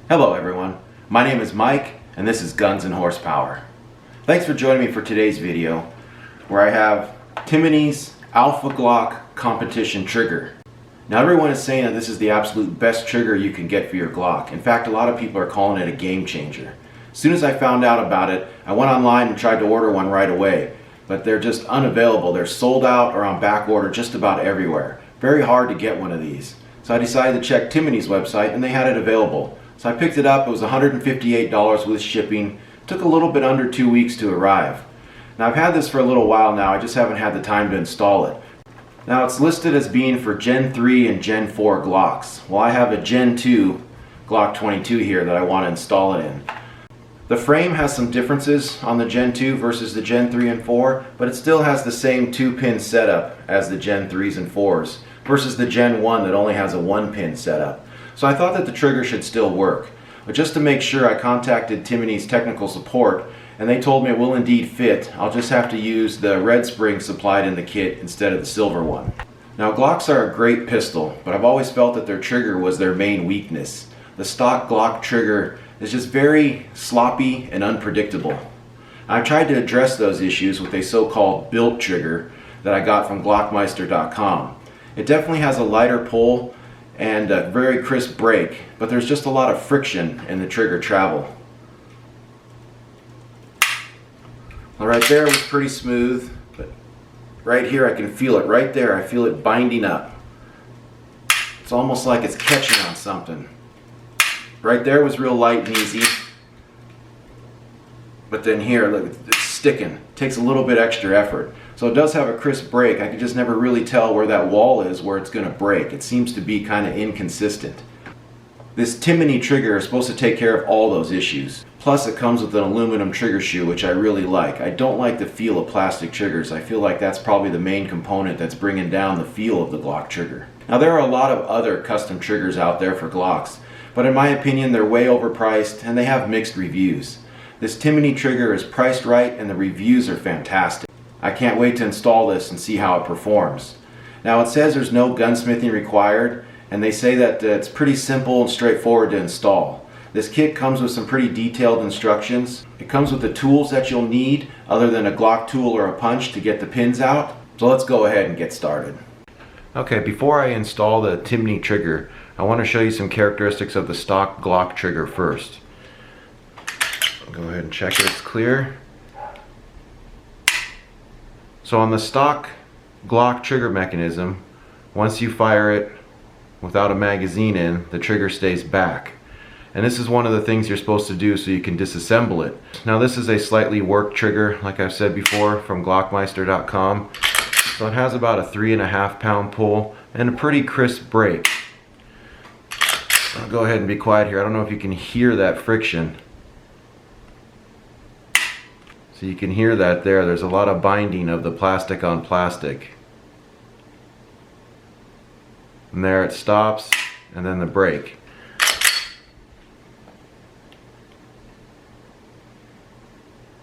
Hello everyone, my name is Mike and this is Guns and Horsepower. Thanks for joining me for today's video where I have Timney's Alpha Glock competition trigger. Now everyone is saying that this is the absolute best trigger you can get for your Glock. In fact, a lot of people are calling it a game changer. As soon as I found out about it, I went online and tried to order one right away, but they're just unavailable. They're sold out or on back order just about everywhere. Very hard to get one of these. So I decided to check Timney's website and they had it available. So I picked it up. It was $158 with shipping. It took a little bit under 2 weeks to arrive. Now I've had this for a little while now. I just haven't had the time to install it. Now it's listed as being for Gen 3 and Gen 4 Glocks. Well, I have a Gen 2 Glock 22 here that I want to install it in. The frame has some differences on the Gen 2 versus the Gen 3 and 4, but it still has the same 2-pin setup as the Gen 3s and 4s versus the Gen 1 that only has a 1-pin setup. So I thought that the trigger should still work. But just to make sure, I contacted Timney's technical support and they told me it will indeed fit. I'll just have to use the red spring supplied in the kit instead of the silver one. Now Glocks are a great pistol, but I've always felt that their trigger was their main weakness. The stock Glock trigger is just very sloppy and unpredictable. I've tried to address those issues with a so-called built trigger that I got from Glockmeister.com. It definitely has a lighter pull and a very crisp break, but there's just a lot of friction in the trigger travel. Well, right there was pretty smooth, but right here I can feel it right there. I feel it binding up. It's almost like it's catching on something. Right there was real light and easy, but then here, look, it's sticking. It takes a little bit extra effort. So it does have a crisp break. I can just never really tell where that wall is where it's going to break. It seems to be kind of inconsistent. This Timney trigger is supposed to take care of all those issues. Plus it comes with an aluminum trigger shoe, which I really like. I don't like the feel of plastic triggers. I feel like that's probably the main component that's bringing down the feel of the Glock trigger. Now there are a lot of other custom triggers out there for Glocks, but in my opinion they're way overpriced and they have mixed reviews. This Timney trigger is priced right and the reviews are fantastic. I can't wait to install this and see how it performs. Now it says there's no gunsmithing required, and they say that it's pretty simple and straightforward to install. This kit comes with some pretty detailed instructions. It comes with the tools that you'll need other than a Glock tool or a punch to get the pins out. So let's go ahead and get started. Okay, before I install the Timney trigger, I want to show you some characteristics of the stock Glock trigger first. I'll go ahead and check it's clear. So on the stock Glock trigger mechanism, once you fire it without a magazine in, the trigger stays back. And this is one of the things you're supposed to do so you can disassemble it. Now this is a slightly worked trigger, like I've said before, from Glockmeister.com. So it has about a 3.5 pound pull and a pretty crisp break. I'll go ahead and be quiet here. I don't know if you can hear that friction. So you can hear that there. There's a lot of binding of the plastic on plastic. And there it stops, and then the break.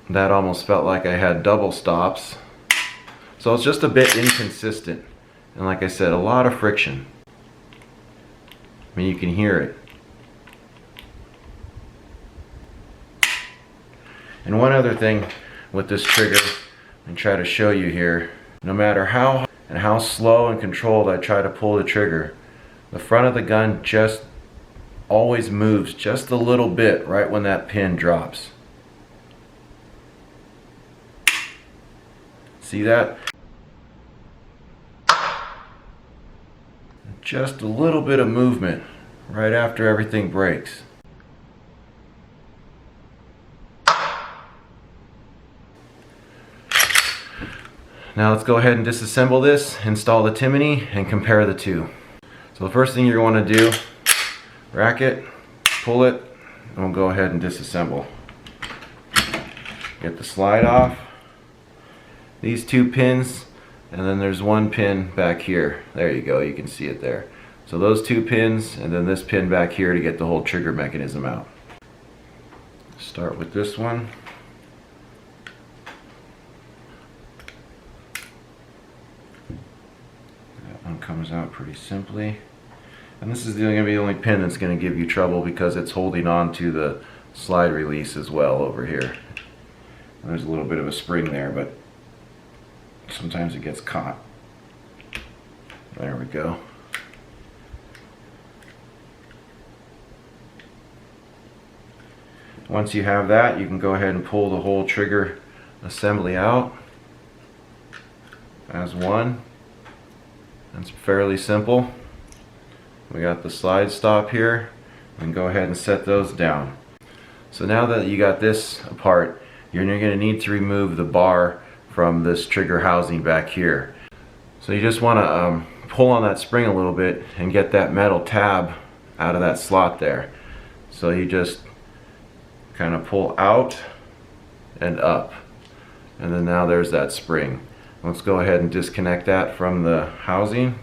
That almost felt like I had double stops. So it's just a bit inconsistent. And like I said, a lot of friction. I mean, you can hear it. And one other thing with this trigger, and try to show you here, no matter how slow and controlled I try to pull the trigger, the front of the gun just always moves just a little bit right when that pin drops. See that? Just a little bit of movement right after everything breaks. Now let's go ahead and disassemble this, install the Timney, and compare the two. So the first thing you're going to do, rack it, pull it, and we'll go ahead and disassemble. Get the slide off, these 2 pins, and then there's 1 pin back here. There you go, you can see it there. So those 2 pins, and then this pin back here to get the whole trigger mechanism out. Start with this one. That one comes out pretty simply. And this is going to be the only pin that's going to give you trouble because it's holding on to the slide release as well over here. And there's a little bit of a spring there, but sometimes it gets caught. There we go. Once you have that, you can go ahead and pull the whole trigger assembly out as one. It's fairly simple. We got the slide stop here. We can go ahead and set those down. So now that you got this apart, you're going to need to remove the bar from this trigger housing back here. So you just want to pull on that spring a little bit and get that metal tab out of that slot there. So you just kind of pull out and up, and then now there's that spring. Let's go ahead and disconnect that from the housing.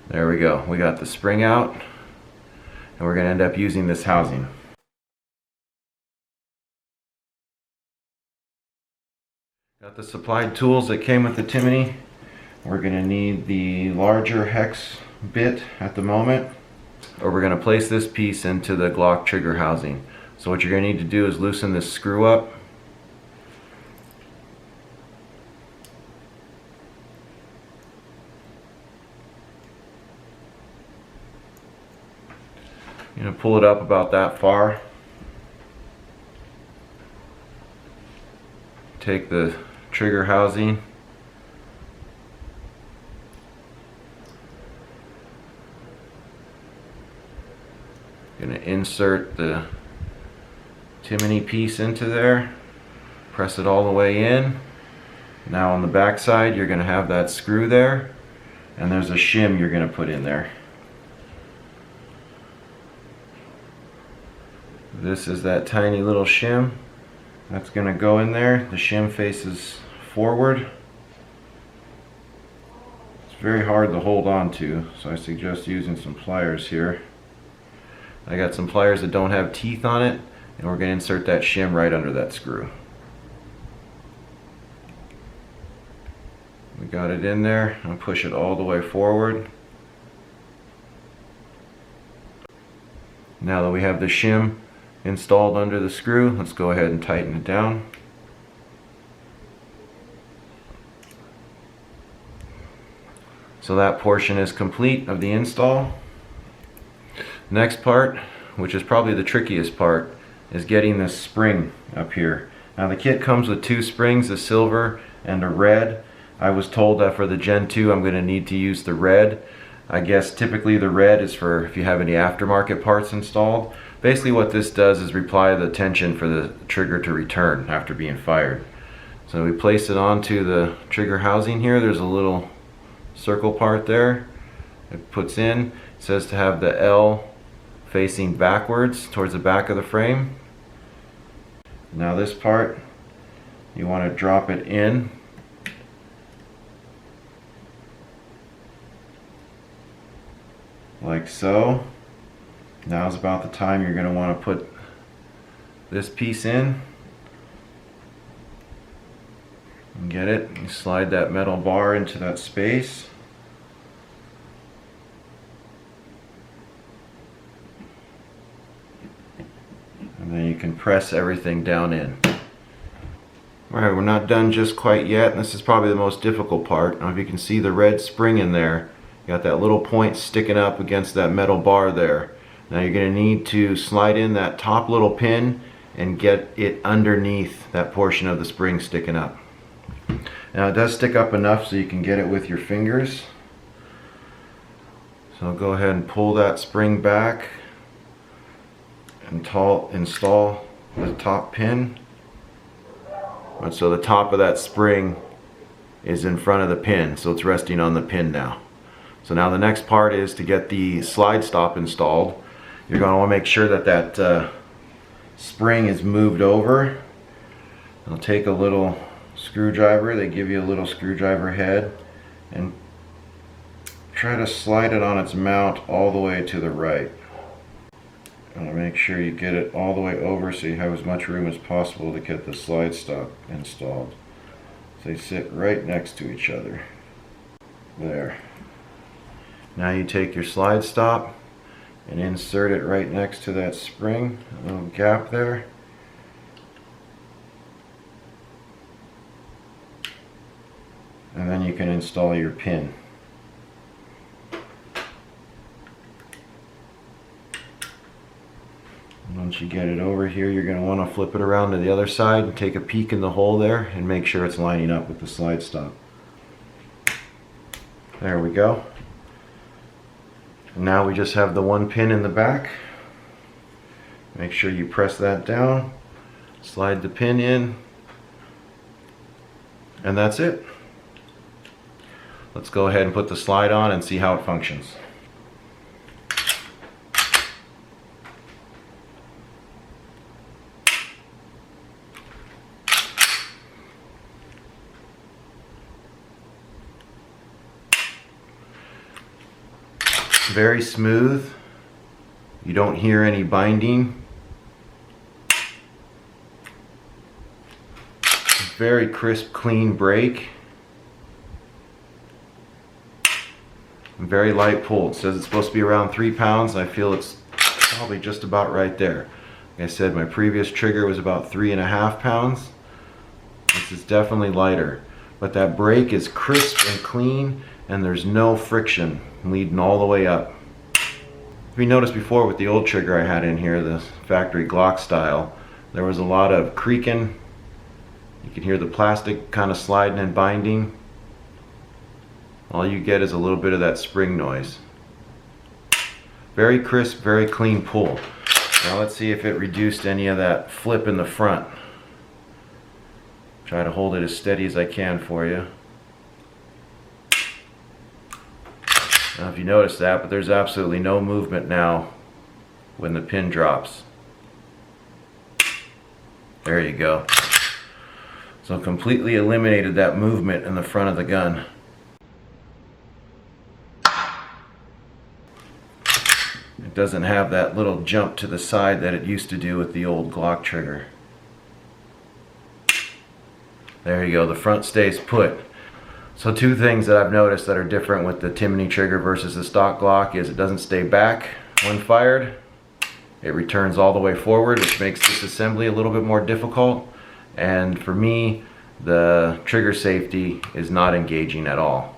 There we go. We got the spring out, and we're going to end up using this housing. Got the supplied tools that came with the Timney. We're going to need the larger hex bit at the moment, or we're going to place this piece into the Glock trigger housing. So what you're going to need to do is loosen this screw up. You're going to pull it up about that far. Take the trigger housing, going to insert the Timney piece into there, press it all the way in. Now on the back side you're going to have that screw there, and there's a shim you're going to put in there. This is that tiny little shim that's going to go in there. The shim faces forward. It's very hard to hold on to, so I suggest using some pliers here. I got some pliers that don't have teeth on it, and we're going to insert that shim right under that screw. We got it in there. I'll push it all the way forward. Now that we have the shim installed under the screw, let's go ahead and tighten it down. So that portion is complete of the install. Next part, which is probably the trickiest part, is getting this spring up here. Now the kit comes with two springs, a silver and a red. I was told that for the Gen 2 I'm going to need to use the red. I guess typically the red is for if you have any aftermarket parts installed. Basically what this does is apply the tension for the trigger to return after being fired. So we place it onto the trigger housing here. There's a little circle part there. It puts in. It says to have the L facing backwards towards the back of the frame. Now this part, you want to drop it in. Like so. Now's about the time you're going to want to put this piece in. And get it. You slide that metal bar into that space. And then you can press everything down in. Alright, we're not done just quite yet. This is probably the most difficult part. I don't know if you can see the red spring in there. You got that little point sticking up against that metal bar there. Now you're going to need to slide in that top little pin and get it underneath that portion of the spring sticking up. Now it does stick up enough so you can get it with your fingers. So go ahead and pull that spring back and install the top pin. And so the top of that spring is in front of the pin, so it's resting on the pin now. So now the next part is to get the slide stop installed. You're going to want to make sure that that spring is moved over. I'll take a little screwdriver. They give you a little screwdriver head, and try to slide it on its mount all the way to the right. And make sure you get it all the way over so you have as much room as possible to get the slide stop installed. They sit right next to each other. There. Now you take your slide stop and insert it right next to that spring, a little gap there. And then you can install your pin. Once you get it over here, you're going to want to flip it around to the other side and take a peek in the hole there and make sure it's lining up with the slide stop. There we go. And now we just have the one pin in the back. Make sure you press that down, slide the pin in, and that's it. Let's go ahead and put the slide on and see how it functions. Very smooth. You don't hear any binding. Very crisp, clean break. Very light pull. It says it's supposed to be around 3 pounds. I feel it's probably just about right there. Like I said, my previous trigger was about 3.5 pounds. This is definitely lighter. But that break is crisp and clean, and there's no friction leading all the way up. If you noticed before with the old trigger I had in here, the factory Glock style, there was a lot of creaking. You can hear the plastic kind of sliding and binding. All you get is a little bit of that spring noise. Very crisp, very clean pull. Now let's see if it reduced any of that flip in the front. Try to hold it as steady as I can for you. I don't know if you noticed that, but there's absolutely no movement now when the pin drops. There you go. So completely eliminated that movement in the front of the gun. It doesn't have that little jump to the side that it used to do with the old Glock trigger. There you go, the front stays put. So two things that I've noticed that are different with the Timney trigger versus the stock Glock is it doesn't stay back when fired. It returns all the way forward, which makes this assembly a little bit more difficult. And for me, the trigger safety is not engaging at all.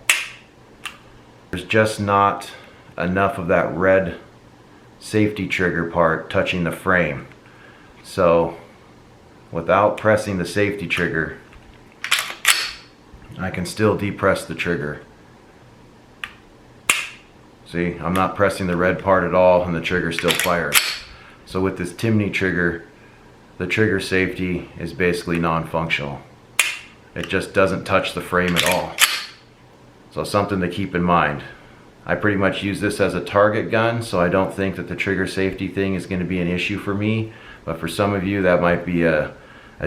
There's just not enough of that red safety trigger part touching the frame. So without pressing the safety trigger, I can still depress the trigger. See, I'm not pressing the red part at all and the trigger still fires. So with this Timney trigger, the trigger safety is basically non-functional. It just doesn't touch the frame at all. So something to keep in mind. I pretty much use this as a target gun, so I don't think that the trigger safety thing is going to be an issue for me. But for some of you, that might be a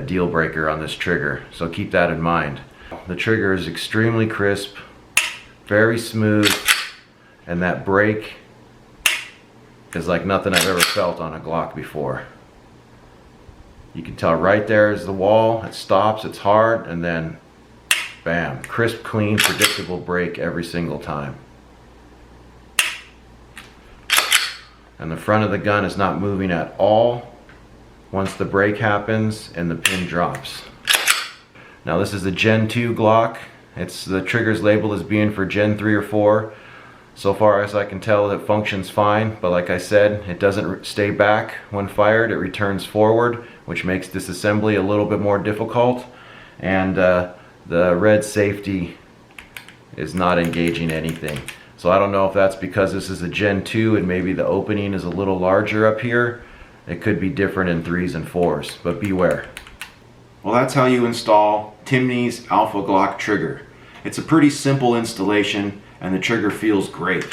deal breaker on this trigger. So keep that in mind. The trigger is extremely crisp, very smooth, and that break is like nothing I've ever felt on a Glock before. You can tell right there is the wall, it stops, it's hard, and then bam, crisp, clean, predictable break every single time. And the front of the gun is not moving at all once the break happens and the pin drops. Now this is the Gen 2 Glock. The trigger's labeled as being for Gen 3 or 4. So far as I can tell, it functions fine, but like I said, it doesn't stay back when fired, it returns forward, which makes disassembly a little bit more difficult. And the red safety is not engaging anything. So I don't know if that's because this is a Gen 2 and maybe the opening is a little larger up here. It could be different in 3s and 4s, but beware. Well, that's how you install Timney's Alpha Glock trigger. It's a pretty simple installation and the trigger feels great.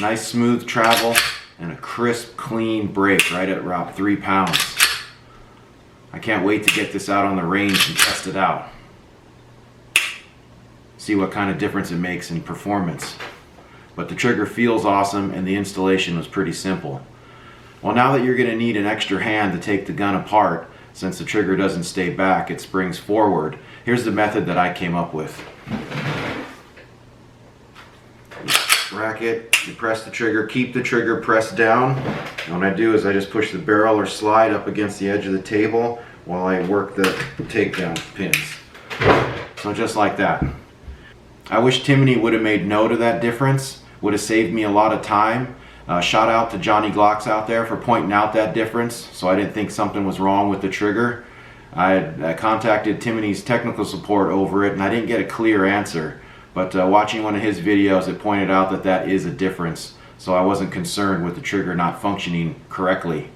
Nice smooth travel and a crisp, clean break right at around 3 pounds. I can't wait to get this out on the range and test it out. See what kind of difference it makes in performance. But the trigger feels awesome and the installation was pretty simple. Well, now that you're going to need an extra hand to take the gun apart, since the trigger doesn't stay back, it springs forward. Here's the method that I came up with. Rack it, you press the trigger, keep the trigger pressed down. And what I do is I just push the barrel or slide up against the edge of the table while I work the takedown pins. So just like that. I wish Timney would have made note of that difference. Would have saved me a lot of time. Shout out to Johnny Glocks out there for pointing out that difference, so I didn't think something was wrong with the trigger. I contacted Timney's technical support over it, and I didn't get a clear answer. But watching one of his videos, it pointed out that that is a difference, so I wasn't concerned with the trigger not functioning correctly.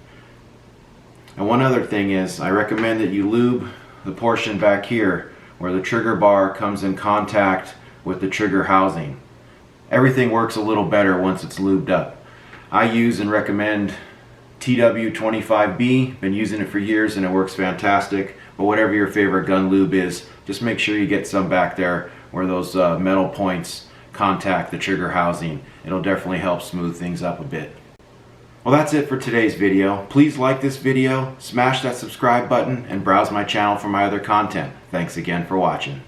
And one other thing is, I recommend that you lube the portion back here where the trigger bar comes in contact with the trigger housing. Everything works a little better once it's lubed up. I use and recommend TW25B. Been using it for years and it works fantastic. But whatever your favorite gun lube is, just make sure you get some back there where those metal points contact the trigger housing. It'll definitely help smooth things up a bit. Well, that's it for today's video. Please like this video, smash that subscribe button, and browse my channel for my other content. Thanks again for watching.